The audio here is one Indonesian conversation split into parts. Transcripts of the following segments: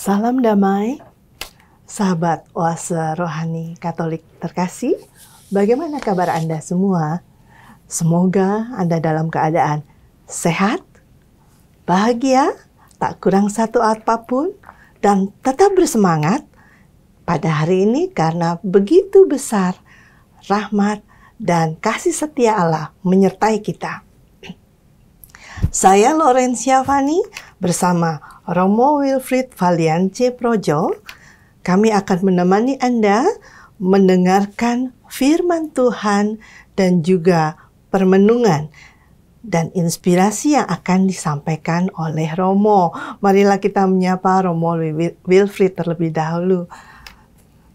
Salam damai, sahabat Oase Rohani Katolik terkasih. Bagaimana kabar Anda semua? Semoga Anda dalam keadaan sehat, bahagia, tak kurang satu apapun, dan tetap bersemangat pada hari ini karena begitu besar rahmat dan kasih setia Allah menyertai kita. Saya Laurencia Fani bersama Romo Wilfried Valiance Projo. Kami akan menemani Anda mendengarkan firman Tuhan dan juga permenungan dan inspirasi yang akan disampaikan oleh Romo. Marilah kita menyapa Romo Wilfried terlebih dahulu.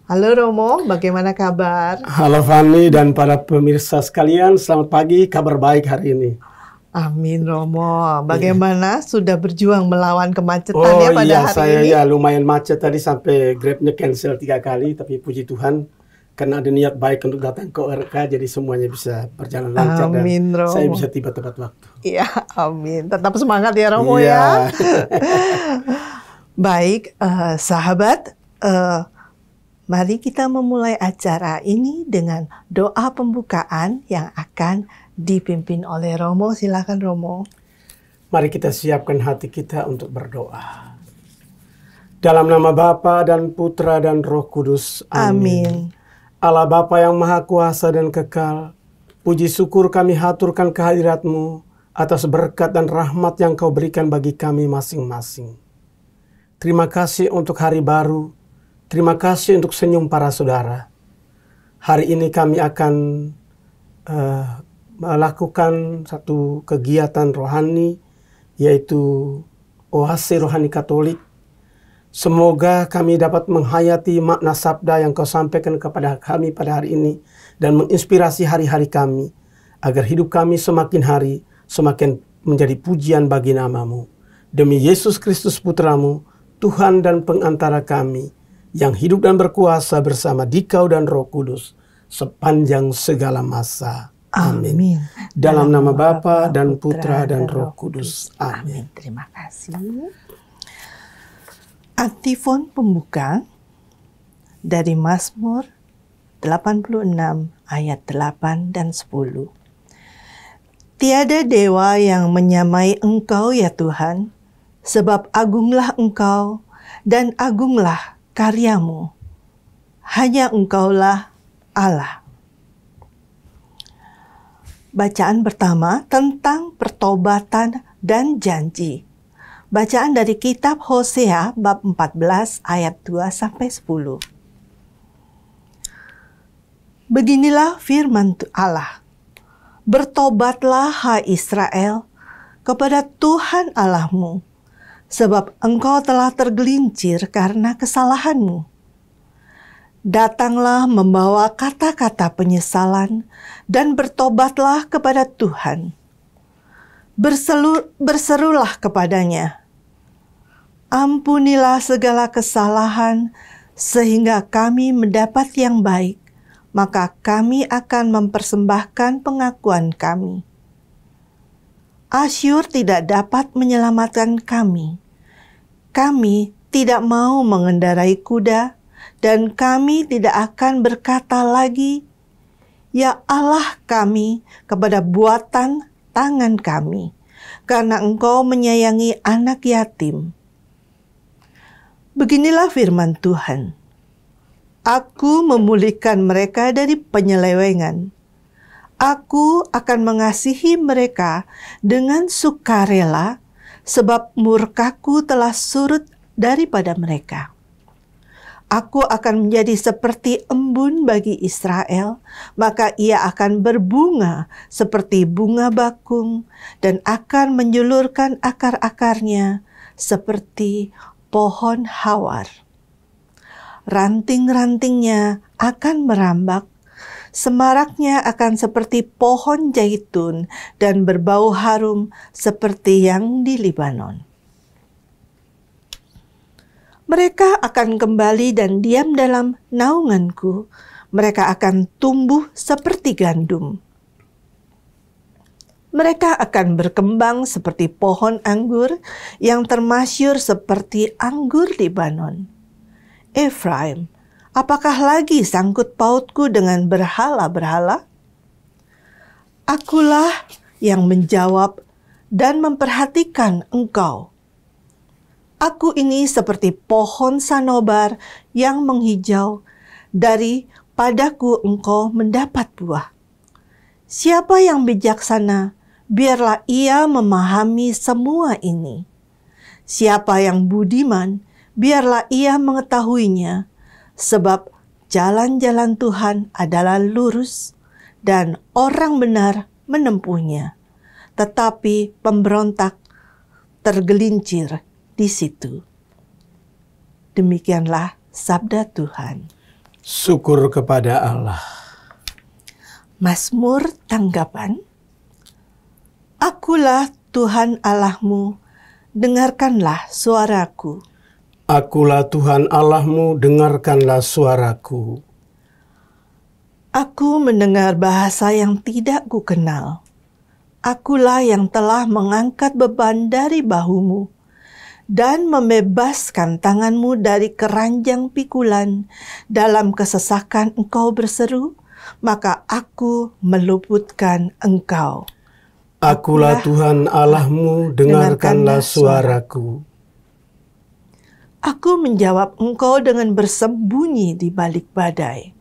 Halo Romo, bagaimana kabar? Halo Fani dan para pemirsa sekalian, selamat pagi, kabar baik hari ini. Amin Romo. Bagaimana sudah berjuang melawan kemacetan ya pada hari saya ini? ya lumayan macet tadi sampai Grabnya cancel 3 kali, tapi puji Tuhan karena ada niat baik untuk datang ke ORK, jadi semuanya bisa berjalan lancar. Amin, dan Romo. saya bisa tiba tepat waktu. Iya, amin. Tetap semangat ya Romo ya. Baik, sahabat, mari kita memulai acara ini dengan doa pembukaan yang akan dipimpin oleh Romo. Silakan Romo. Mari kita siapkan hati kita untuk berdoa. Dalam nama Bapa dan Putra dan Roh Kudus. Amin. Allah Bapa yang Maha Kuasa dan Kekal, puji syukur kami haturkan kehadirat-Mu atas berkat dan rahmat yang Kau berikan bagi kami masing-masing. Terima kasih untuk hari baru. Terima kasih untuk senyum para saudara. Hari ini kami akan melakukan satu kegiatan rohani, yaitu Oase Rohani Katolik. Semoga kami dapat menghayati makna sabda yang Kau sampaikan kepada kami pada hari ini dan menginspirasi hari-hari kami, agar hidup kami semakin hari semakin menjadi pujian bagi nama-Mu. Demi Yesus Kristus Putra-Mu, Tuhan dan pengantara kami, yang hidup dan berkuasa bersama Dikau dan Roh Kudus sepanjang segala masa. Amin. Dalam nama Bapa dan Putra dan Roh Kudus. Amin. Terima kasih. Antifon pembuka dari Mazmur 86 ayat 8 dan 10. Tiada dewa yang menyamai Engkau ya Tuhan, sebab agunglah Engkau dan agunglah karya-Mu. Hanya Engkaulah Allah. Bacaan pertama tentang pertobatan dan janji. Bacaan dari kitab Hosea bab 14 ayat 2-10. Beginilah firman Allah. Bertobatlah hai Israel kepada Tuhan Allahmu, sebab engkau telah tergelincir karena kesalahanmu. Datanglah membawa kata-kata penyesalan dan bertobatlah kepada Tuhan. Berserulah kepadanya. Ampunilah segala kesalahan sehingga kami mendapat yang baik, maka kami akan mempersembahkan pengakuan kami. Asyur tidak dapat menyelamatkan kami. Kami tidak mau mengendarai kuda, dan kami tidak akan berkata lagi, "Ya Allah kami," kepada buatan tangan kami, karena Engkau menyayangi anak yatim. Beginilah firman Tuhan. Aku memulihkan mereka dari penyelewengan. Aku akan mengasihi mereka dengan sukarela, sebab murkaku telah surut daripada mereka. Aku akan menjadi seperti embun bagi Israel, maka ia akan berbunga seperti bunga bakung dan akan menjulurkan akar-akarnya seperti pohon hawar. Ranting-rantingnya akan merambak, semaraknya akan seperti pohon zaitun dan berbau harum seperti yang di Libanon. Mereka akan kembali dan diam dalam naunganku. Mereka akan tumbuh seperti gandum. Mereka akan berkembang seperti pohon anggur yang termasyur seperti anggur Libanon. Efraim, apakah lagi sangkut pautku dengan berhala-berhala? Akulah yang menjawab dan memperhatikan engkau. Aku ini seperti pohon sanobar yang menghijau, daripadaku engkau mendapat buah. Siapa yang bijaksana, biarlah ia memahami semua ini. Siapa yang budiman, biarlah ia mengetahuinya, sebab jalan-jalan Tuhan adalah lurus, dan orang benar menempuhnya. Tetapi pemberontak tergelincir di situ. Demikianlah sabda Tuhan. Syukur kepada Allah. Mazmur tanggapan. Akulah Tuhan Allahmu, dengarkanlah suaraku. Akulah Tuhan Allahmu, dengarkanlah suaraku. Aku mendengar bahasa yang tidak kukenal. Akulah yang telah mengangkat beban dari bahumu dan membebaskan tanganmu dari keranjang pikulan. Dalam kesesakan engkau berseru, maka aku meluputkan engkau. Akulah Tuhan Allahmu, dengarkanlah suaraku. Aku menjawab engkau dengan bersembunyi di balik badai.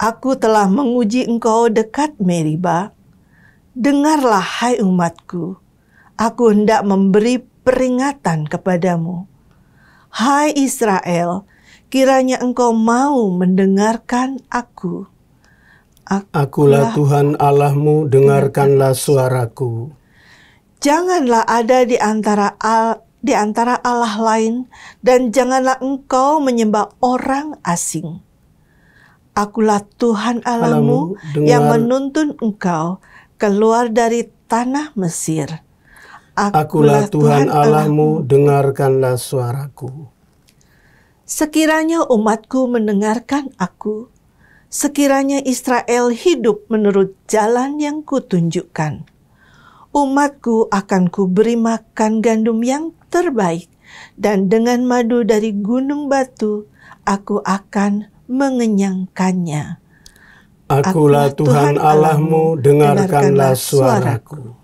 Aku telah menguji engkau dekat Meriba. Dengarlah hai umatku, aku hendak memberi peringatan kepadamu. Hai Israel, kiranya engkau mau mendengarkan aku. Akulah Tuhan Allahmu, dengarkanlah suaraku. Janganlah ada di antara Allah lain, dan janganlah engkau menyembah orang asing. Akulah Tuhan Allahmu yang menuntun engkau keluar dari tanah Mesir. Akulah Tuhan Allahmu, dengarkanlah suaraku. Sekiranya umatku mendengarkan aku, sekiranya Israel hidup menurut jalan yang kutunjukkan, umatku akan kuberi makan gandum yang terbaik, dan dengan madu dari gunung batu aku akan mengenyangkannya. Akulah Tuhan Allahmu, dengarkanlah suaraku.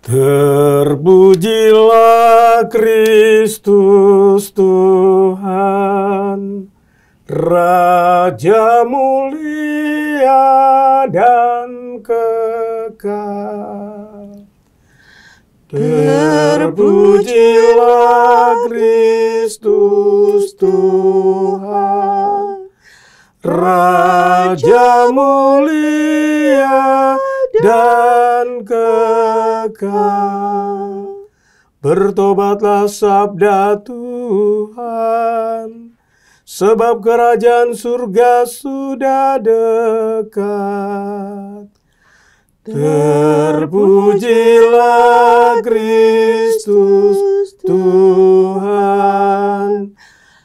Terpujilah Kristus Tuhan, Raja mulia dan kekal. Terpujilah Kristus Tuhan, Raja mulia dan kekal. Bertobatlah sabda Tuhan, sebab kerajaan surga sudah dekat. Terpujilah Kristus Tuhan,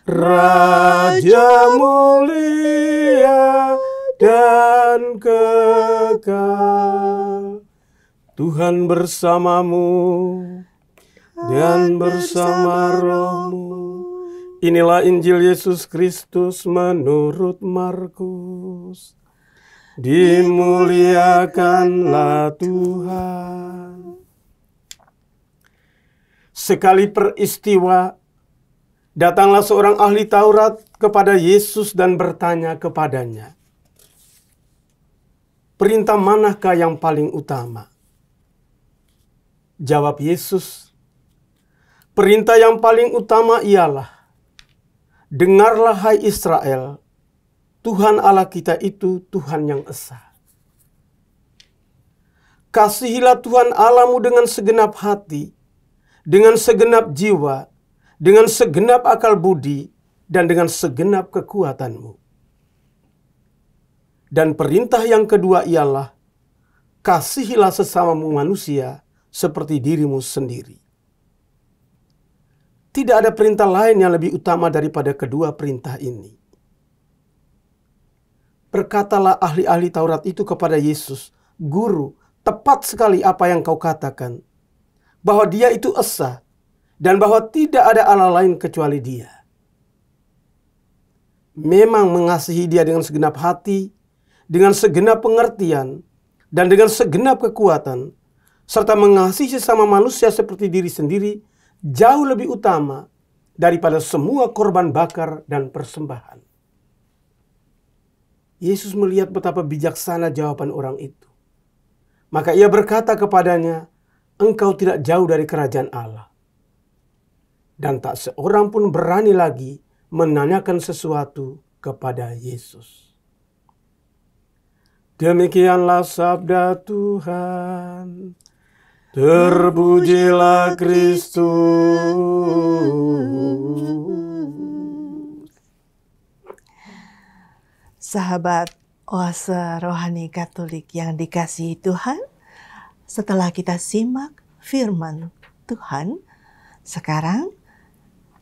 Raja mulia dan kekal. Tuhan bersamamu dan bersama rohmu. Inilah Injil Yesus Kristus menurut Markus. Dimuliakanlah Tuhan. Sekali peristiwa, datanglah seorang ahli Taurat kepada Yesus dan bertanya kepadanya, "Perintah manakah yang paling utama?" Jawab Yesus, "Perintah yang paling utama ialah, dengarlah hai Israel, Tuhan Allah kita itu Tuhan yang esa. Kasihilah Tuhan Allahmu dengan segenap hati, dengan segenap jiwa, dengan segenap akal budi, dan dengan segenap kekuatanmu. Dan perintah yang kedua ialah, kasihilah sesamamu manusia seperti dirimu sendiri. Tidak ada perintah lain yang lebih utama daripada kedua perintah ini. berkatalah ahli-ahli Taurat itu kepada Yesus, "Guru, tepat sekali apa yang kau katakan, bahwa Dia itu esa, dan bahwa tidak ada Allah lain kecuali Dia." Memang mengasihi Dia dengan segenap hati, dengan segenap pengertian, dan dengan segenap kekuatan, serta mengasihi sesama manusia seperti diri sendiri, jauh lebih utama daripada semua korban bakar dan persembahan. Yesus melihat betapa bijaksana jawaban orang itu. Maka ia berkata kepadanya, "Engkau tidak jauh dari kerajaan Allah." Dan tak seorang pun berani lagi menanyakan sesuatu kepada Yesus. Demikianlah sabda Tuhan. Terpujilah Kristus. Sahabat Oase Rohani Katolik yang dikasihi Tuhan, setelah kita simak firman Tuhan, sekarang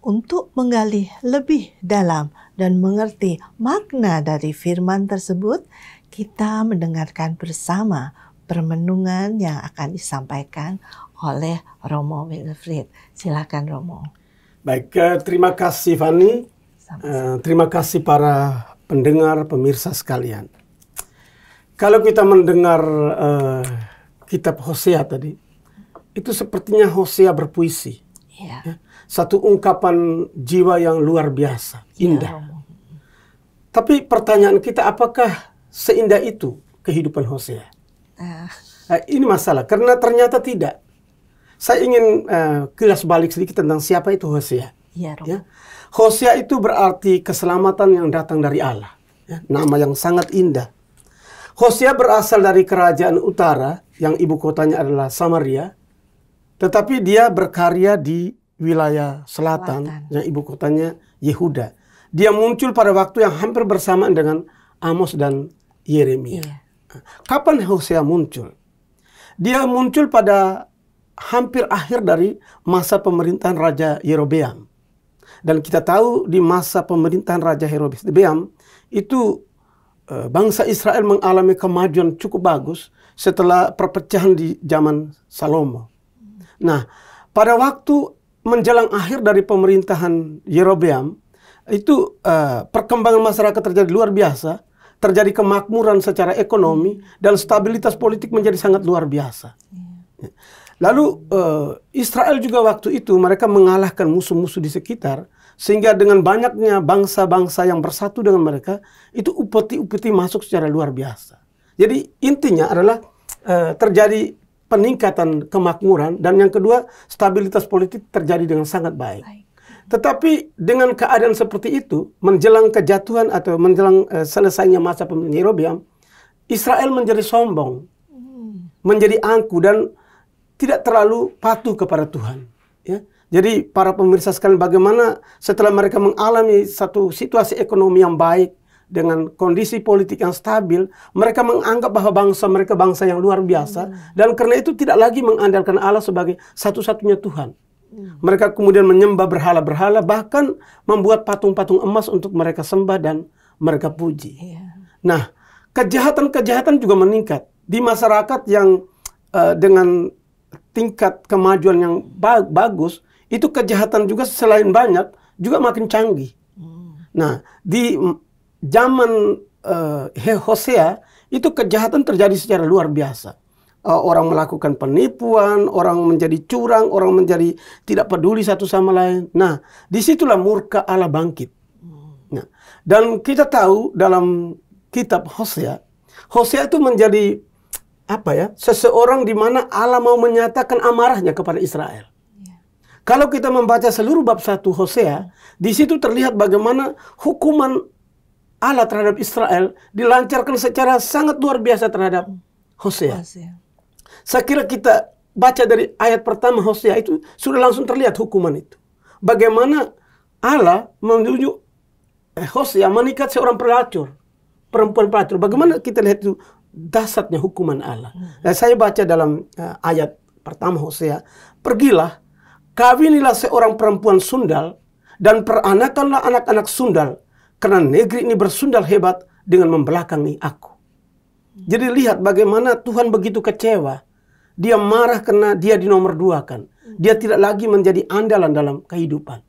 untuk menggali lebih dalam dan mengerti makna dari firman tersebut, kita mendengarkan bersama permenungan yang akan disampaikan oleh Romo Wilfried. Silakan Romo. Baik, terima kasih Fani. Terima kasih para pendengar, pemirsa sekalian. Kalau kita mendengar kitab Hosea tadi, itu sepertinya Hosea berpuisi. Ya. Satu ungkapan jiwa yang luar biasa, indah. Romo. Tapi pertanyaan kita, apakah seindah itu kehidupan Hosea? Ini masalah, karena ternyata tidak. Saya ingin kilas balik sedikit tentang siapa itu Hosea. Ya, Romo. Ya. Hosea itu berarti keselamatan yang datang dari Allah. Ya, nama yang sangat indah. Hosea berasal dari kerajaan utara yang ibu kotanya adalah Samaria. Tetapi dia berkarya di wilayah selatan yang ibu kotanya Yehuda. Dia muncul pada waktu yang hampir bersamaan dengan Amos dan Yeremia. Iya. Kapan Hosea muncul? Dia muncul pada hampir akhir dari masa pemerintahan Raja Yerobeam. Dan kita tahu di masa pemerintahan Raja Yerobeam itu bangsa Israel mengalami kemajuan cukup bagus setelah perpecahan di zaman Salomo. Nah, pada waktu menjelang akhir dari pemerintahan Yerobeam, itu perkembangan masyarakat terjadi luar biasa, terjadi kemakmuran secara ekonomi, dan stabilitas politik menjadi sangat luar biasa. Lalu Israel juga waktu itu mereka mengalahkan musuh-musuh di sekitar, sehingga dengan banyaknya bangsa-bangsa yang bersatu dengan mereka, itu upeti-upeti masuk secara luar biasa. Jadi intinya adalah terjadi peningkatan kemakmuran, dan yang kedua stabilitas politik terjadi dengan sangat baik. Tetapi dengan keadaan seperti itu, menjelang kejatuhan atau menjelang selesainya masa pemerintahan Yerobeam, Israel menjadi sombong, menjadi angkuh, dan tidak terlalu patuh kepada Tuhan. Ya. Jadi para pemirsa sekalian, bagaimana setelah mereka mengalami satu situasi ekonomi yang baik, dengan kondisi politik yang stabil, mereka menganggap bahwa bangsa mereka bangsa yang luar biasa, dan karena itu tidak lagi mengandalkan Allah sebagai satu-satunya Tuhan. Mereka kemudian menyembah berhala-berhala, bahkan membuat patung-patung emas untuk mereka sembah dan mereka puji. Nah, kejahatan-kejahatan juga meningkat di masyarakat yang dengan tingkat kemajuan yang bagus, itu kejahatan juga selain banyak, juga makin canggih. Nah, di zaman Hosea itu kejahatan terjadi secara luar biasa. Orang melakukan penipuan, orang menjadi curang, orang menjadi tidak peduli satu sama lain. Nah, disitulah murka Allah bangkit. Nah, dan kita tahu dalam kitab Hosea, Hosea itu menjadi seseorang di mana Allah mau menyatakan amarahnya kepada Israel. Kalau kita membaca seluruh bab 1 Hosea, di situ terlihat bagaimana hukuman Allah terhadap Israel dilancarkan secara sangat luar biasa terhadap Hosea. Saya kira kita baca dari ayat pertama Hosea itu sudah langsung terlihat hukuman itu. Bagaimana Allah menunjuk Hosea mengikat seorang pelacur, perempuan pelacur. Bagaimana kita lihat itu dahsyatnya hukuman Allah. Saya baca dalam ayat pertama Hosea, "Pergilah, kawinilah seorang perempuan sundal, dan peranakanlah anak-anak sundal, karena negeri ini bersundal hebat dengan membelakangi aku. Jadi lihat bagaimana Tuhan begitu kecewa. Dia marah karena dia dinomorduakan. Dia tidak lagi menjadi andalan dalam kehidupan.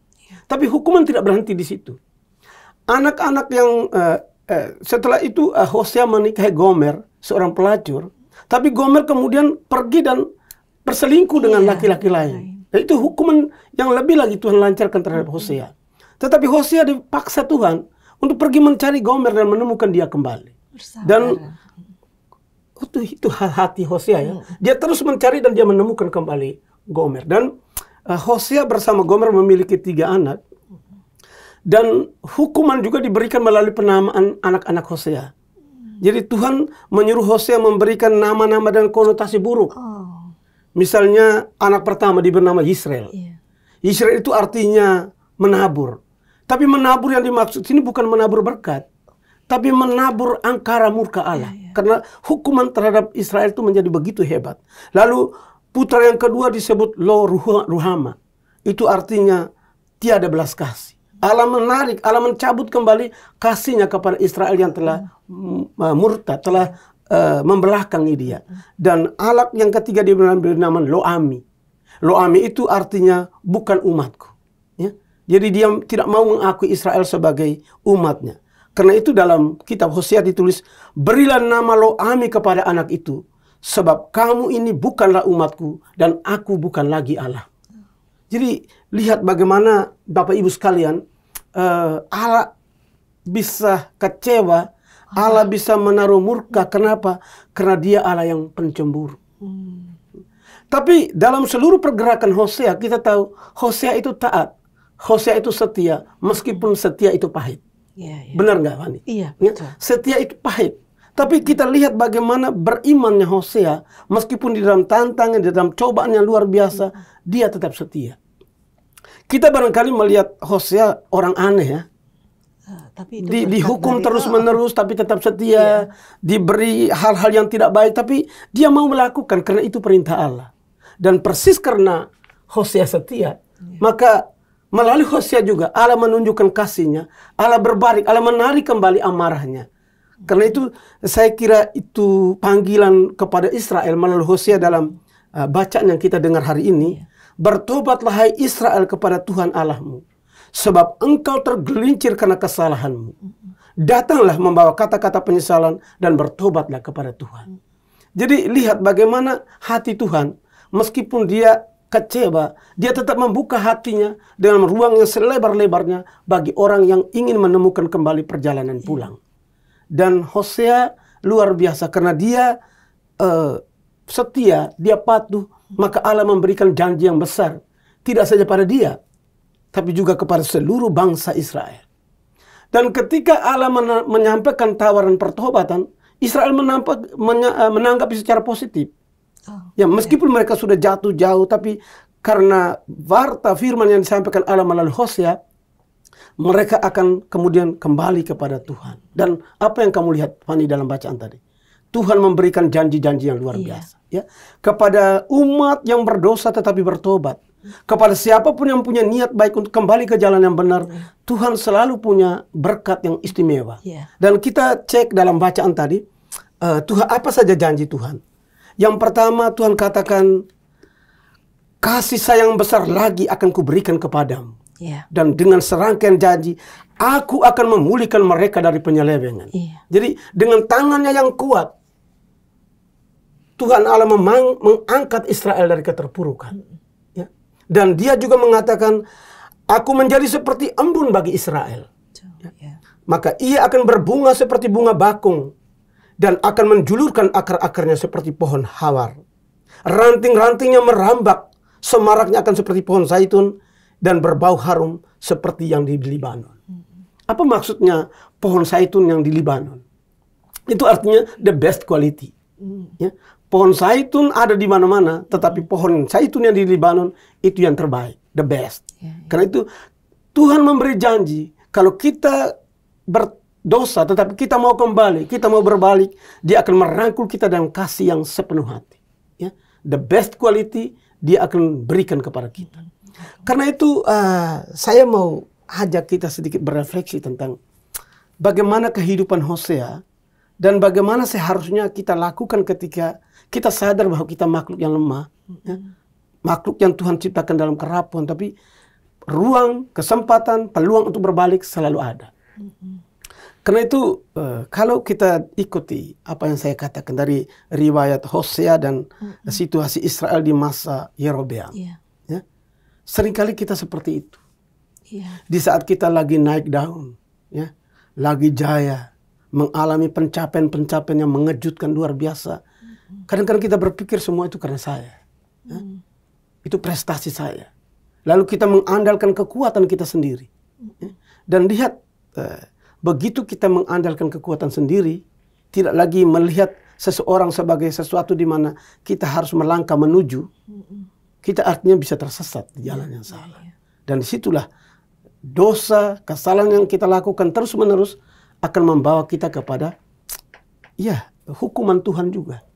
Tapi hukuman tidak berhenti di situ. Anak-anak yang setelah itu Hosea menikahi Gomer, seorang pelacur. Tapi Gomer kemudian pergi dan berselingkuh dengan laki-laki lain. Dan itu hukuman yang lebih lagi Tuhan lancarkan terhadap Hosea. Tetapi Hosea dipaksa Tuhan untuk pergi mencari Gomer dan menemukan dia kembali. Dan itu hati Hosea ya. Dia terus mencari dan dia menemukan kembali Gomer. Dan Hosea bersama Gomer memiliki 3 anak. Dan hukuman juga diberikan melalui penamaan anak-anak Hosea. Jadi Tuhan menyuruh Hosea memberikan nama-nama dan konotasi buruk. Misalnya anak pertama diberi nama Yisrael. Yisrael itu artinya menabur. Tapi menabur yang dimaksud sini bukan menabur berkat. Tapi menabur angkara murka Allah. Karena hukuman terhadap Israel itu menjadi begitu hebat. Lalu putra yang kedua disebut Lo Ruhama. Itu artinya tiada belas kasih. Allah menarik, Allah mencabut kembali kasihnya kepada Israel yang telah murtad, telah membelakangi dia. Dan anak yang ketiga diberi nama Loami. Loami itu artinya bukan umatku. Ya? Jadi dia tidak mau mengakui Israel sebagai umatnya. Karena itu dalam kitab Hosea ditulis, berilah nama Loami kepada anak itu, sebab kamu ini bukanlah umatku dan aku bukan lagi Allah. Jadi lihat bagaimana Bapak Ibu sekalian, Allah bisa kecewa, Allah bisa menaruh murka. Kenapa? Karena dia Allah yang pencemburu. Tapi dalam seluruh pergerakan Hosea, kita tahu Hosea itu taat, Hosea itu setia, meskipun setia itu pahit. Benar nggak, Fani? Iya. Setia itu pahit. Tapi kita lihat bagaimana berimannya Hosea, meskipun di dalam tantangan, di dalam cobaan yang luar biasa, dia tetap setia. Kita barangkali melihat Hosea orang aneh ya. Tapi dihukum terus-menerus tapi tetap setia. Diberi hal-hal yang tidak baik tapi dia mau melakukan karena itu perintah Allah. Dan persis karena Hosea setia, maka melalui Hosea juga Allah menunjukkan kasihnya, Allah berbalik, Allah menarik kembali amarahnya. Karena itu saya kira itu panggilan kepada Israel melalui Hosea dalam bacaan yang kita dengar hari ini. Bertobatlah hai Israel kepada Tuhan Allahmu, sebab engkau tergelincir karena kesalahanmu. Datanglah membawa kata-kata penyesalan dan bertobatlah kepada Tuhan. Jadi lihat bagaimana hati Tuhan, meskipun dia kecewa, dia tetap membuka hatinya dengan ruang yang selebar-lebarnya bagi orang yang ingin menemukan kembali perjalanan pulang. Dan Hosea luar biasa karena dia setia, dia patuh, maka Allah memberikan janji yang besar. Tidak saja pada dia, tapi juga kepada seluruh bangsa Israel. Dan ketika Allah menyampaikan tawaran pertobatan, Israel menanggapi secara positif. Ya, meskipun mereka sudah jatuh jauh, tapi karena warta firman yang disampaikan Allah melalui Hosea, mereka akan kemudian kembali kepada Tuhan. Dan apa yang kamu lihat, Fani, dalam bacaan tadi? Tuhan memberikan janji-janji yang luar biasa. Ya, kepada umat yang berdosa tetapi bertobat. Kepada siapapun yang punya niat baik untuk kembali ke jalan yang benar, Tuhan selalu punya berkat yang istimewa. Dan kita cek dalam bacaan tadi, Tuhan apa saja janji Tuhan. Yang pertama Tuhan katakan, kasih sayang besar lagi akan kuberikan kepadamu. Dan dengan serangkaian janji, aku akan memulihkan mereka dari penyelewengan. Jadi dengan tangannya yang kuat, Tuhan Allah mengangkat Israel dari keterpurukan. Ya. Dan dia juga mengatakan, aku menjadi seperti embun bagi Israel. Ya. Maka ia akan berbunga seperti bunga bakung. Dan akan menjulurkan akar-akarnya seperti pohon hawar. Ranting-rantingnya merambak, semaraknya akan seperti pohon zaitun, dan berbau harum seperti yang di Libanon. Apa maksudnya pohon zaitun yang di Libanon? Itu artinya the best quality. Ya. Pohon zaitun ada di mana-mana, tetapi pohon zaitun yang di Libanon itu yang terbaik, the best. Karena itu Tuhan memberi janji, kalau kita berdosa tetapi kita mau kembali, kita mau berbalik, dia akan merangkul kita dengan kasih yang sepenuh hati. Ya. The best quality dia akan berikan kepada kita. Karena itu saya mau ajak kita sedikit berefleksi tentang bagaimana kehidupan Hosea dan bagaimana seharusnya kita lakukan ketika kita sadar bahwa kita makhluk yang lemah, ya, makhluk yang Tuhan ciptakan dalam kerapuan, tapi ruang, kesempatan, peluang untuk berbalik selalu ada. Karena itu kalau kita ikuti apa yang saya katakan dari riwayat Hosea dan situasi Israel di masa Yerobeam, ya, seringkali kita seperti itu. Di saat kita lagi naik daun, ya, lagi jaya, mengalami pencapaian-pencapaian yang mengejutkan luar biasa. Kadang-kadang kita berpikir semua itu karena saya, ya. Itu prestasi saya. Lalu kita mengandalkan kekuatan kita sendiri, ya. Dan lihat, begitu kita mengandalkan kekuatan sendiri, tidak lagi melihat seseorang sebagai sesuatu di mana kita harus melangkah menuju, kita artinya bisa tersesat di jalan yang salah. Dan disitulah dosa, kesalahan yang kita lakukan terus-menerus akan membawa kita kepada hukuman Tuhan juga.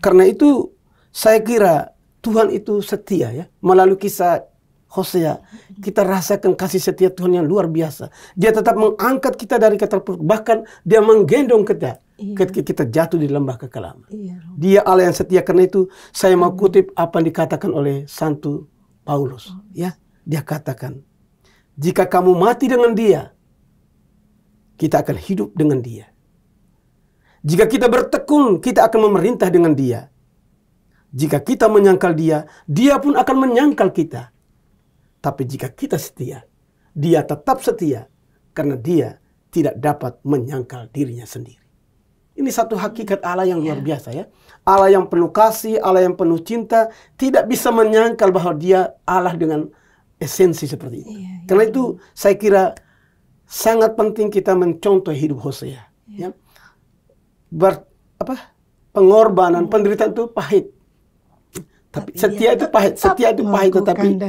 Karena itu saya kira Tuhan itu setia, ya. Melalui kisah Hosea, kita rasakan kasih setia Tuhan yang luar biasa. Dia tetap mengangkat kita dari keterpuruk. Bahkan dia menggendong kita ketika kita jatuh di lembah kekelaman. Dia Allah yang setia. Karena itu saya mau kutip apa yang dikatakan oleh Santo Paulus. Ya, dia katakan, jika kamu mati dengan dia, kita akan hidup dengan dia. Jika kita bertekun, kita akan memerintah dengan dia. Jika kita menyangkal dia, dia pun akan menyangkal kita. Tapi jika kita setia, dia tetap setia karena dia tidak dapat menyangkal dirinya sendiri. Ini satu hakikat Allah yang luar biasa, ya. Allah yang penuh kasih, Allah yang penuh cinta, tidak bisa menyangkal bahwa dia Allah dengan esensi seperti itu. Karena itu saya kira sangat penting kita mencontoh hidup Hosea. Ya. Pengorbanan, penderitaan itu pahit. Tapi setia itu pahit, tetapi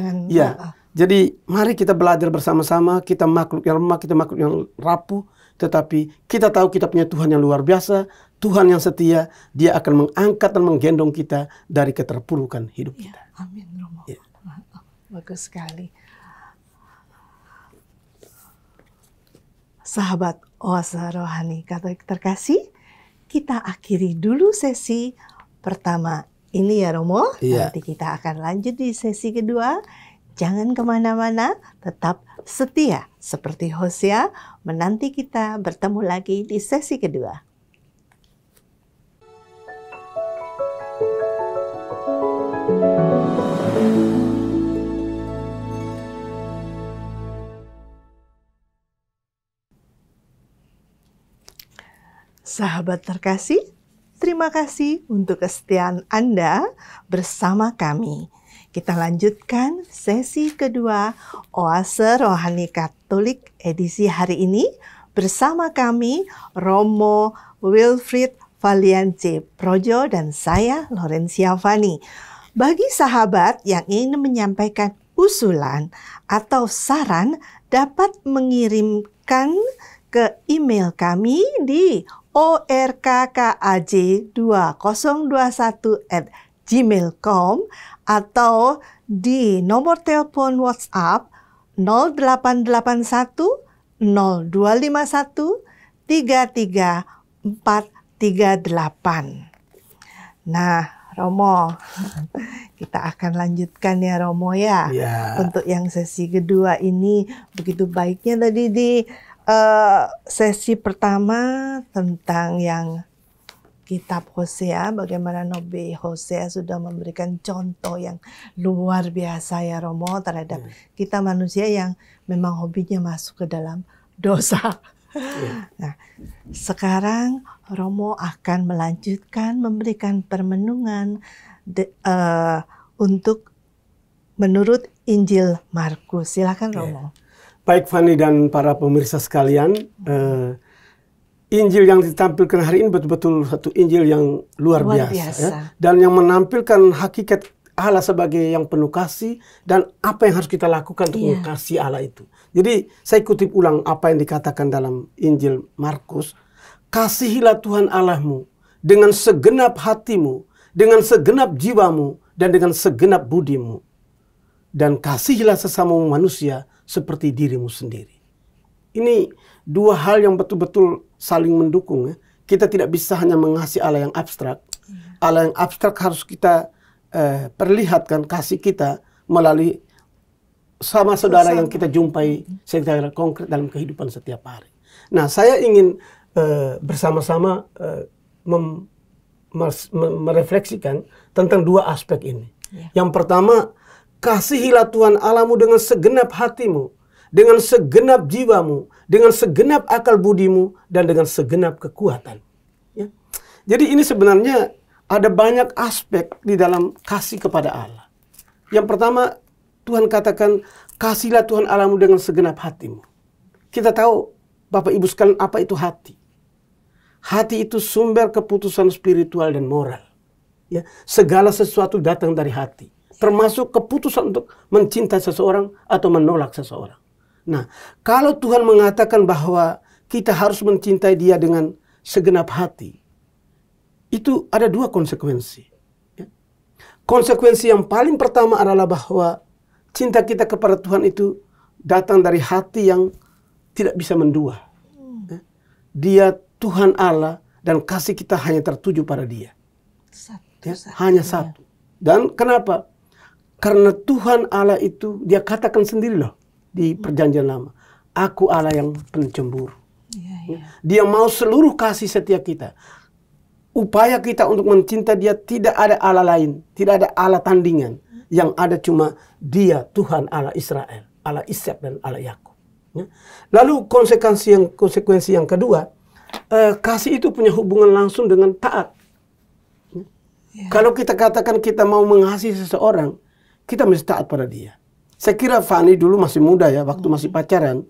jadi mari kita belajar bersama-sama. Kita makhluk yang lemah, kita makhluk yang rapuh, tetapi kita tahu kita punya Tuhan yang luar biasa, Tuhan yang setia. Dia akan mengangkat dan menggendong kita dari keterpurukan hidup kita. Amin, Romo. Bagus sekali. Sahabat Oase Rohani Katolik terkasih, kita akhiri dulu sesi pertama ini, ya Romo. Nanti kita akan lanjut di sesi kedua. Jangan kemana-mana, tetap setia seperti Hosea, menanti kita bertemu lagi di sesi kedua. Sahabat terkasih, terima kasih untuk kesetiaan Anda bersama kami. Kita lanjutkan sesi kedua Oase Rohani Katolik edisi hari ini bersama kami Romo Wilfried Valiance Projo dan saya Laurencia Fani. Bagi sahabat yang ingin menyampaikan usulan atau saran dapat mengirimkan ke email kami di orkkaj2021@gmail.com atau di nomor telepon WhatsApp 0881 0251 33438. Nah, Romo, kita akan lanjutkan ya Romo ya. Untuk yang sesi kedua ini begitu baiknya tadi di sesi pertama tentang yang Kitab Hosea, bagaimana Nabi Hosea sudah memberikan contoh yang luar biasa ya Romo terhadap kita manusia yang memang hobinya masuk ke dalam dosa. Nah, sekarang Romo akan melanjutkan memberikan permenungan untuk menurut Injil Markus. Silakan Romo. Baik Fani dan para pemirsa sekalian, Injil yang ditampilkan hari ini betul-betul satu Injil yang luar biasa. Ya? Dan yang menampilkan hakikat Allah sebagai yang penuh kasih dan apa yang harus kita lakukan untuk mengasihi Allah itu. Jadi saya kutip ulang apa yang dikatakan dalam Injil Markus. Kasihilah Tuhan Allahmu dengan segenap hatimu, dengan segenap jiwamu, dan dengan segenap budimu. Dan kasihilah sesamamu manusia seperti dirimu sendiri. ini dua hal yang betul-betul saling mendukung ya. Kita tidak bisa hanya mengasihi Allah yang abstrak. Allah yang abstrak harus kita perlihatkan kasih kita melalui sama saudara yang kita jumpai secara konkret dalam kehidupan setiap hari. Nah, saya ingin bersama-sama merefleksikan tentang dua aspek ini. Yang pertama, kasihilah Tuhan Allahmu dengan segenap hatimu, dengan segenap jiwamu, dengan segenap akal budimu, dan dengan segenap kekuatan. Ya. Jadi ini sebenarnya ada banyak aspek di dalam kasih kepada Allah. Yang pertama, Tuhan katakan, kasihlah Tuhan Allahmu dengan segenap hatimu. Kita tahu, Bapak Ibu sekalian, apa itu hati? Hati itu sumber keputusan spiritual dan moral. Ya, segala sesuatu datang dari hati. Termasuk keputusan untuk mencintai seseorang atau menolak seseorang. Nah, kalau Tuhan mengatakan bahwa kita harus mencintai dia dengan segenap hati, itu ada dua konsekuensi. Ya. Konsekuensi yang paling pertama adalah bahwa cinta kita kepada Tuhan itu datang dari hati yang tidak bisa mendua. Ya. Dia Tuhan Allah dan kasih kita hanya tertuju pada dia. Hanya satu. Dan kenapa? Karena Tuhan Allah itu dia katakan sendiri loh di perjanjian lama, aku Allah yang pencemburu. Dia mau seluruh kasih setia kita. Upaya kita untuk mencinta dia, tidak ada Allah lain, tidak ada Allah tandingan. Yang ada cuma dia, Tuhan Allah Israel, Allah Ishak dan Allah Yakub. Lalu konsekuensi yang kedua, kasih itu punya hubungan langsung dengan taat. Kalau kita katakan kita mau mengasihi seseorang, kita mesti taat pada dia. Saya kira Fanny dulu masih muda ya, waktu masih pacaran,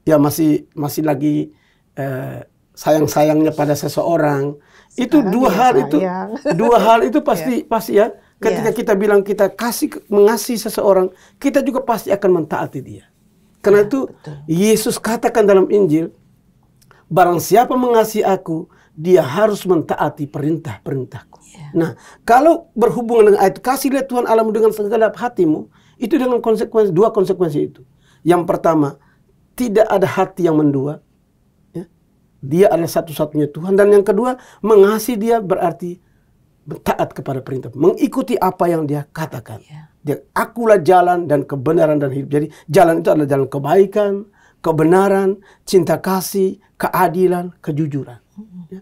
ya masih lagi sayang-sayangnya pada seseorang. Sekarang itu dua hal itu pasti ya. Ketika kita bilang kita mengasihi seseorang, kita juga pasti akan mentaati dia. Karena itu betul. Yesus katakan dalam Injil, barang siapa mengasihi aku, dia harus mentaati perintah-perintahku. Nah, kalau berhubungan dengan ayat kasihlah Tuhan Allahmu dengan segenap hatimu, itu dengan dua konsekuensi itu. Yang pertama, tidak ada hati yang mendua. Ya. Dia adalah satu-satunya Tuhan. Dan yang kedua, mengasihi dia berarti taat kepada perintah. Mengikuti apa yang dia katakan. Dia, akulah jalan dan kebenaran dan hidup. Jadi jalan itu adalah jalan kebaikan, kebenaran, cinta kasih, keadilan, kejujuran. Ya.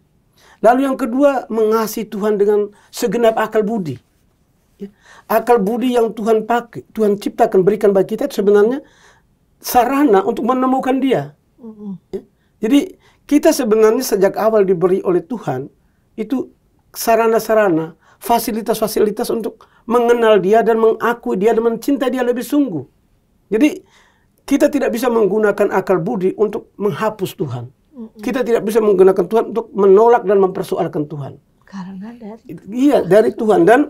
Lalu yang kedua, mengasihi Tuhan dengan segenap akal budi. Ya. Akal budi yang Tuhan pakai, Tuhan ciptakan, berikan bagi kita itu sebenarnya sarana untuk menemukan dia. Ya. Jadi kita sebenarnya sejak awal diberi oleh Tuhan itu sarana-sarana, fasilitas-fasilitas untuk mengenal dia dan mengakui dia dan mencintai dia lebih sungguh. Jadi kita tidak bisa menggunakan akal budi untuk menghapus Tuhan. Kita tidak bisa menggunakan Tuhan untuk menolak dan mempersoalkan Tuhan. Karena dari Tuhan. Dan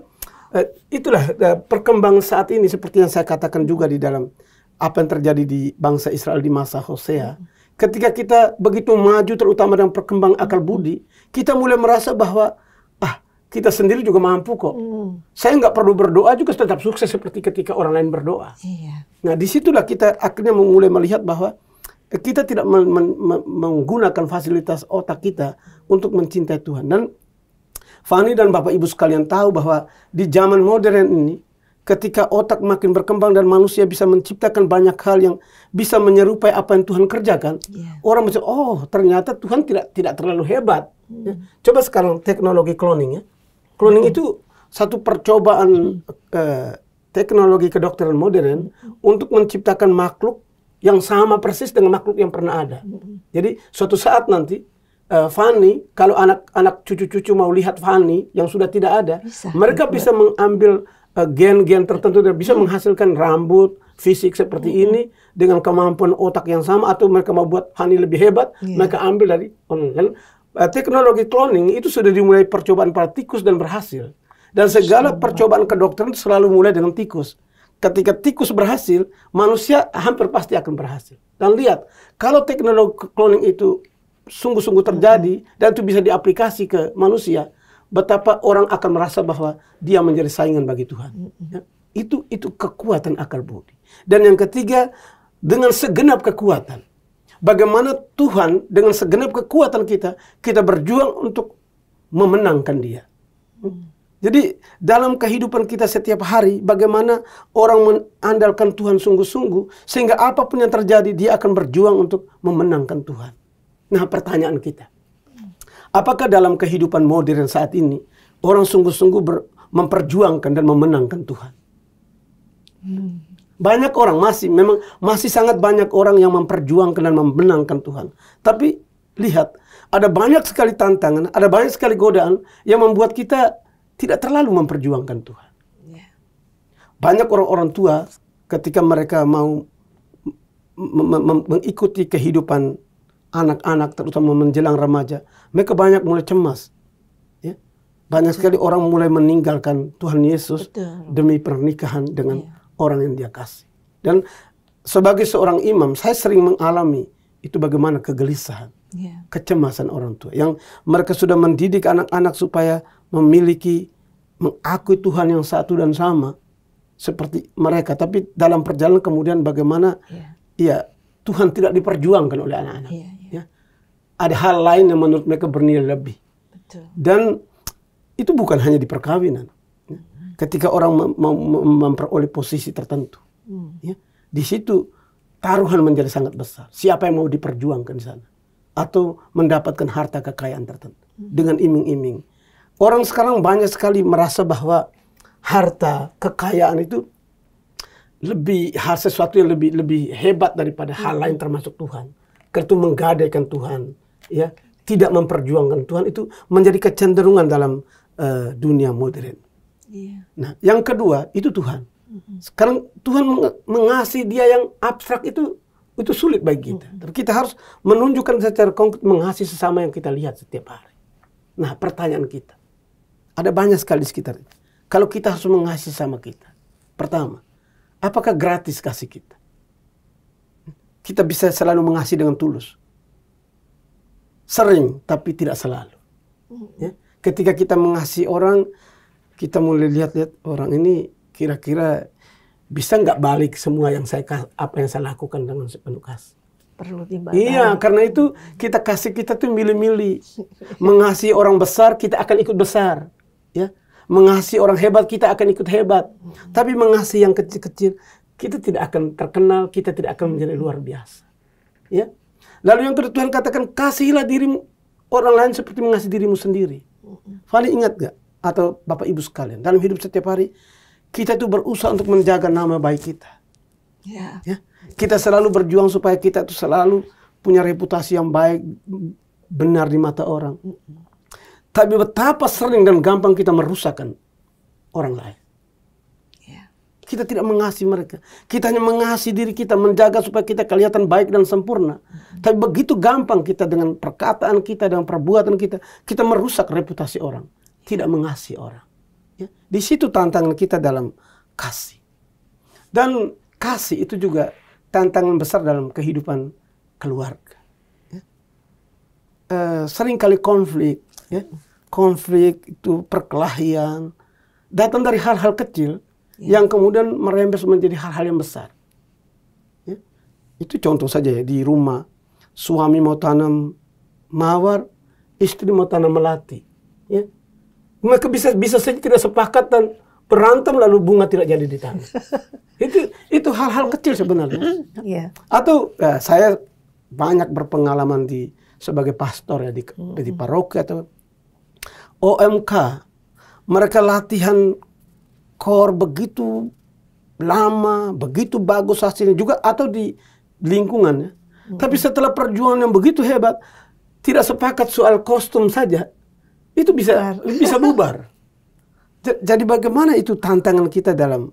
itulah perkembangan saat ini seperti yang saya katakan juga di dalam apa yang terjadi di bangsa Israel di masa Hosea. Ketika kita begitu maju terutama dalam perkembangan akal budi, kita mulai merasa bahwa kita sendiri juga mampu kok. Saya nggak perlu berdoa juga tetap sukses seperti ketika orang lain berdoa. Nah, disitulah kita akhirnya mulai melihat bahwa kita tidak menggunakan fasilitas otak kita untuk mencintai Tuhan. Dan Fanny dan Bapak Ibu sekalian tahu bahwa di zaman modern ini, ketika otak makin berkembang dan manusia bisa menciptakan banyak hal yang bisa menyerupai apa yang Tuhan kerjakan, orang bisa, oh ternyata Tuhan tidak terlalu hebat. Ya. Coba sekarang teknologi cloning ya. Cloning itu satu percobaan teknologi kedokteran modern untuk menciptakan makhluk yang sama persis dengan makhluk yang pernah ada. Jadi suatu saat nanti Fanny, kalau anak cucu-cucu mau lihat Fanny yang sudah tidak ada, mereka bisa mengambil gen-gen tertentu dan bisa menghasilkan rambut, fisik seperti ini dengan kemampuan otak yang sama, atau mereka mau buat Fanny lebih hebat, mereka ambil dari teknologi cloning itu sudah dimulai percobaan pada tikus dan berhasil. Dan segala percobaan kedokteran selalu mulai dengan tikus. Ketika tikus berhasil, manusia hampir pasti akan berhasil. Dan lihat, kalau teknologi cloning itu sungguh-sungguh terjadi dan itu bisa diaplikasi ke manusia, betapa orang akan merasa bahwa dia menjadi saingan bagi Tuhan. Ya, itu kekuatan akal budi. Dan yang ketiga, dengan segenap kekuatan. bagaimana Tuhan dengan segenap kekuatan kita berjuang untuk memenangkan Dia. Jadi dalam kehidupan kita setiap hari, bagaimana orang mengandalkan Tuhan sungguh-sungguh, sehingga apapun yang terjadi, dia akan berjuang untuk memenangkan Tuhan. Nah, pertanyaan kita, apakah dalam kehidupan modern saat ini, orang sungguh-sungguh memperjuangkan dan memenangkan Tuhan? Banyak orang masih sangat banyak orang yang memperjuangkan dan memenangkan Tuhan. Tapi lihat, ada banyak sekali tantangan, ada banyak sekali godaan yang membuat kita tidak terlalu memperjuangkan Tuhan. Banyak orang-orang tua ketika mereka mau mengikuti kehidupan anak-anak, terutama menjelang remaja, mereka banyak mulai cemas. Ya. Banyak sekali orang mulai meninggalkan Tuhan Yesus demi pernikahan dengan orang yang dia kasih. Dan sebagai seorang imam, saya sering mengalami itu bagaimana kegelisahan, kecemasan orang tua. Yang mereka sudah mendidik anak-anak supaya mengakui Tuhan yang satu dan sama seperti mereka. Tapi dalam perjalanan kemudian bagaimana Tuhan tidak diperjuangkan oleh anak-anak. Ya. Ada hal lain yang menurut mereka bernilai lebih. Betul. Dan itu bukan hanya di perkawinan. Ketika orang memperoleh posisi tertentu. Di situ taruhan menjadi sangat besar. Siapa yang mau diperjuangkan di sana? Atau mendapatkan harta kekayaan tertentu. Dengan iming-iming. Orang sekarang banyak sekali merasa bahwa harta, kekayaan itu sesuatu yang lebih hebat daripada hal lain termasuk Tuhan. Karena itu menggadaikan Tuhan, ya, tidak memperjuangkan Tuhan, itu menjadi kecenderungan dalam dunia modern. Nah, yang kedua itu Tuhan. Sekarang Tuhan mengasihi Dia yang abstrak itu sulit bagi kita. Tapi kita harus menunjukkan secara konkret mengasihi sesama yang kita lihat setiap hari. Nah, pertanyaan kita, ada banyak sekali di sekitar kita. Kalau kita harus mengasihi sama kita, pertama, apakah gratis kasih kita? Kita bisa selalu mengasihi dengan tulus. Sering, tapi tidak selalu. Ya? Ketika kita mengasihi orang, kita mulai lihat-lihat orang ini kira-kira bisa nggak balik semua apa yang saya lakukan dengan sepenuh kasih. Perlu timbang. Iya, karena itu kita tuh milih-milih. Mengasihi orang besar, kita akan ikut besar. Ya, mengasihi orang hebat, kita akan ikut hebat. Tapi mengasihi yang kecil-kecil, kita tidak akan terkenal, kita tidak akan menjadi luar biasa. Ya. Lalu yang kedua, Tuhan katakan, kasihilah dirimu orang lain seperti mengasihi dirimu sendiri. Paling ingat gak? Atau Bapak Ibu sekalian, dalam hidup setiap hari, kita itu berusaha untuk menjaga nama baik kita. Ya. Kita selalu berjuang supaya kita itu selalu punya reputasi yang baik, benar di mata orang. Tapi betapa sering dan gampang kita merusakkan orang lain. Kita tidak mengasihi mereka. Kita hanya mengasihi diri kita, menjaga supaya kita kelihatan baik dan sempurna. Tapi begitu gampang kita dengan perkataan kita, dengan perbuatan kita merusak reputasi orang. Tidak mengasihi orang. Ya. Di situ tantangan kita dalam kasih. Dan kasih itu juga tantangan besar dalam kehidupan keluarga. Ya. Seringkali konflik. Ya. Konflik itu perkelahian. Datang dari hal-hal kecil. Yang kemudian merembes menjadi hal-hal yang besar. Ya. Itu contoh saja ya, di rumah. Suami mau tanam mawar, istri mau tanam melati. Ya. Mereka bisa saja tidak sepakat dan berantem lalu bunga tidak jadi ditanam. itu hal-hal kecil sebenarnya. Atau saya banyak berpengalaman sebagai pastor ya, di paroki atau OMK. Mereka latihan kor begitu lama, begitu bagus hasilnya juga, atau di lingkungannya. Tapi setelah perjuangan yang begitu hebat, tidak sepakat soal kostum saja, itu bisa bubar. Jadi bagaimana itu tantangan kita dalam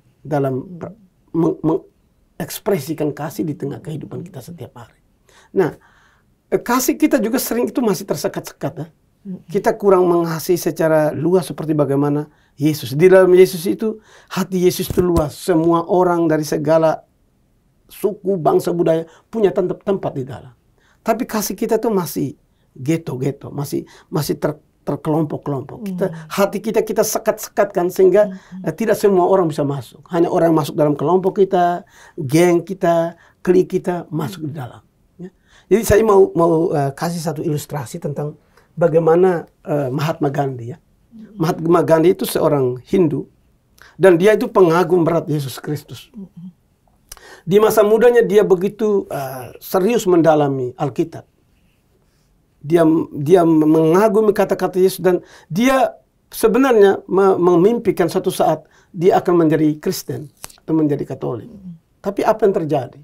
mengekspresikan kasih di tengah kehidupan kita setiap hari. Nah, kasih kita juga sering itu masih tersekat-sekat. Ya. Kita kurang mengasihi secara luas seperti bagaimana Yesus. Di dalam Yesus itu, hati Yesus itu luas. Semua orang dari segala suku, bangsa, budaya punya tempat di dalam. Tapi kasih kita tuh masih geto-geto, masih terkelompok-kelompok. Hati kita sekat-sekatkan sehingga tidak semua orang bisa masuk. Hanya orang yang masuk dalam kelompok kita, geng kita, klik kita masuk di dalam. Ya. Jadi saya mau kasih satu ilustrasi tentang bagaimana Mahatma Gandhi ya. Mahatma Gandhi itu seorang Hindu dan dia itu pengagum berat Yesus Kristus. Di masa mudanya dia begitu serius mendalami Alkitab. Dia mengagumi kata-kata Yesus dan dia sebenarnya memimpikan suatu saat dia akan menjadi Kristen atau menjadi Katolik. Tapi apa yang terjadi?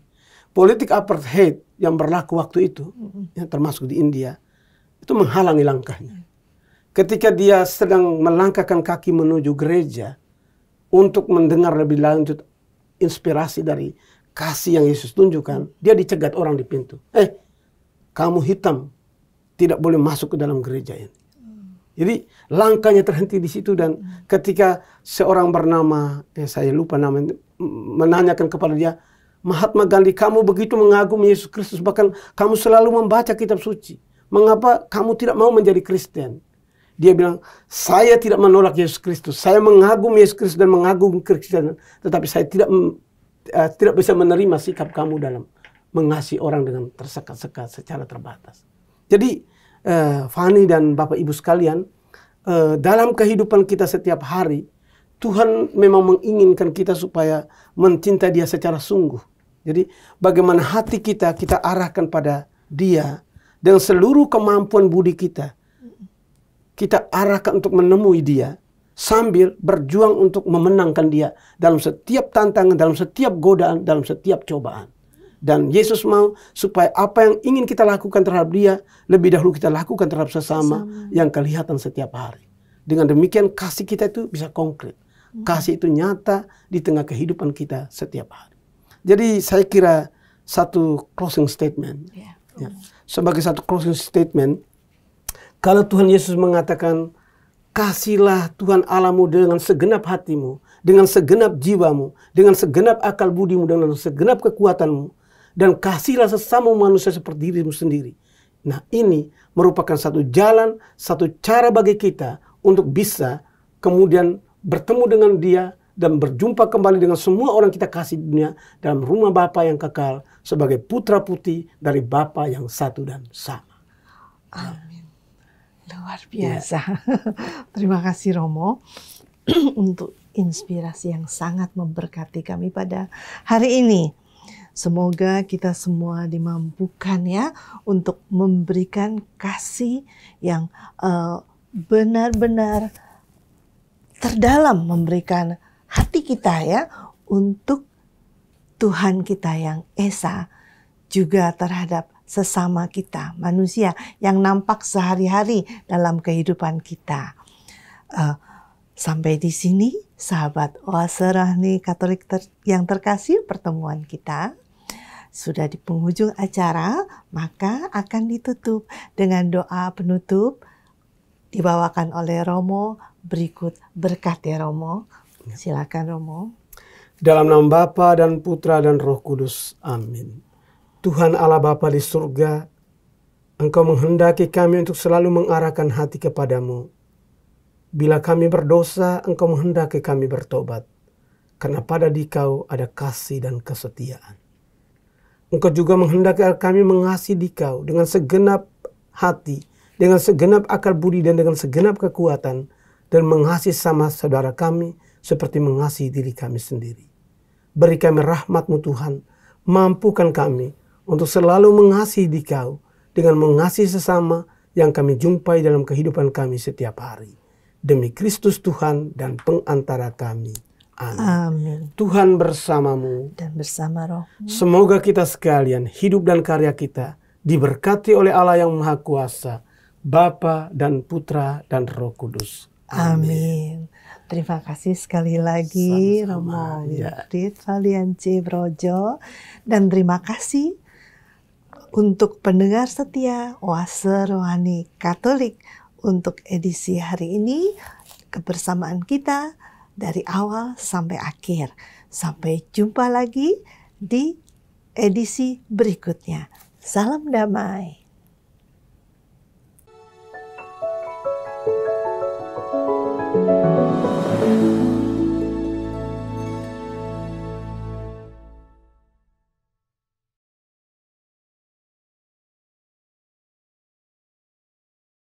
Politik apartheid yang berlaku waktu itu, yang termasuk di India, itu menghalangi langkahnya. Ketika dia sedang melangkahkan kaki menuju gereja untuk mendengar lebih lanjut inspirasi dari kasih yang Yesus tunjukkan, dia dicegat orang di pintu. Kamu hitam, tidak boleh masuk ke dalam gereja ini. Jadi langkahnya terhenti di situ dan ketika seorang bernama, saya lupa namanya, menanyakan kepada dia, Mahatma Gandhi, kamu begitu mengagumi Yesus Kristus, bahkan kamu selalu membaca kitab suci. Mengapa kamu tidak mau menjadi Kristen? Dia bilang, saya tidak menolak Yesus Kristus. Saya mengagumi Yesus Kristus dan mengagumi Kristen. Tetapi saya tidak bisa menerima sikap kamu dalam mengasihi orang dengan tersekat-sekat secara terbatas. Jadi, Fani dan Bapak Ibu sekalian, dalam kehidupan kita setiap hari, Tuhan memang menginginkan kita supaya mencintai Dia secara sungguh. Jadi bagaimana hati kita arahkan pada Dia dengan seluruh kemampuan budi kita. Kita arahkan untuk menemui Dia sambil berjuang untuk memenangkan Dia dalam setiap tantangan, dalam setiap godaan, dalam setiap cobaan. Dan Yesus mau supaya apa yang ingin kita lakukan terhadap Dia, lebih dahulu kita lakukan terhadap sesama yang kelihatan setiap hari. Dengan demikian kasih kita itu bisa konkret. Kasih itu nyata di tengah kehidupan kita setiap hari. Jadi saya kira satu closing statement. Ya. Sebagai satu closing statement, kalau Tuhan Yesus mengatakan, kasihlah Tuhan Allahmu dengan segenap hatimu, dengan segenap jiwamu, dengan segenap akal budimu, dengan segenap kekuatanmu, dan kasihlah sesama manusia seperti dirimu sendiri. Nah, ini merupakan satu jalan, satu cara bagi kita untuk bisa kemudian bertemu dengan Dia dan berjumpa kembali dengan semua orang kita kasih di dunia dalam rumah Bapa yang kekal sebagai putra putri dari Bapa yang satu dan sama. Amin. Luar biasa. Terima kasih Romo untuk inspirasi yang sangat memberkati kami pada hari ini. Semoga kita semua dimampukan ya untuk memberikan kasih yang benar-benar terdalam, memberikan hati kita ya untuk Tuhan kita yang Esa, juga terhadap sesama kita, manusia yang nampak sehari-hari dalam kehidupan kita. Sampai di sini, sahabat Oase Rohani Katolik yang terkasih, pertemuan kita sudah di penghujung acara, maka akan ditutup dengan doa penutup dibawakan oleh Romo. Berikut berkat ya Romo. Silakan Romo. Dalam nama Bapa dan Putra dan Roh Kudus. Amin. Tuhan Allah Bapa di surga, Engkau menghendaki kami untuk selalu mengarahkan hati kepadamu. Bila kami berdosa, Engkau menghendaki kami bertobat. Karena pada Dikau ada kasih dan kesetiaan. Engkau juga menghendaki kami mengasihi Dikau dengan segenap hati, dengan segenap akal budi dan dengan segenap kekuatan, dan mengasihi sama saudara kami seperti mengasihi diri kami sendiri. Beri kami rahmat-Mu Tuhan, mampukan kami untuk selalu mengasihi Dikau dengan mengasihi sesama yang kami jumpai dalam kehidupan kami setiap hari. Demi Kristus Tuhan dan pengantara kami. Amin. Amin. Tuhan bersamamu Dan bersama Roh-Mu. Semoga kita sekalian, hidup dan karya kita diberkati oleh Allah yang Maha Kuasa, Bapa dan Putra dan Roh Kudus. Amin. Terima kasih sekali lagi Sama-sama, Romo ya. Wilfried Valiance Brojo. Dan terima kasih untuk pendengar setia Oase Rohani Katolik untuk edisi hari ini. Kebersamaan kita dari awal sampai akhir. Sampai jumpa lagi di edisi berikutnya. Salam damai.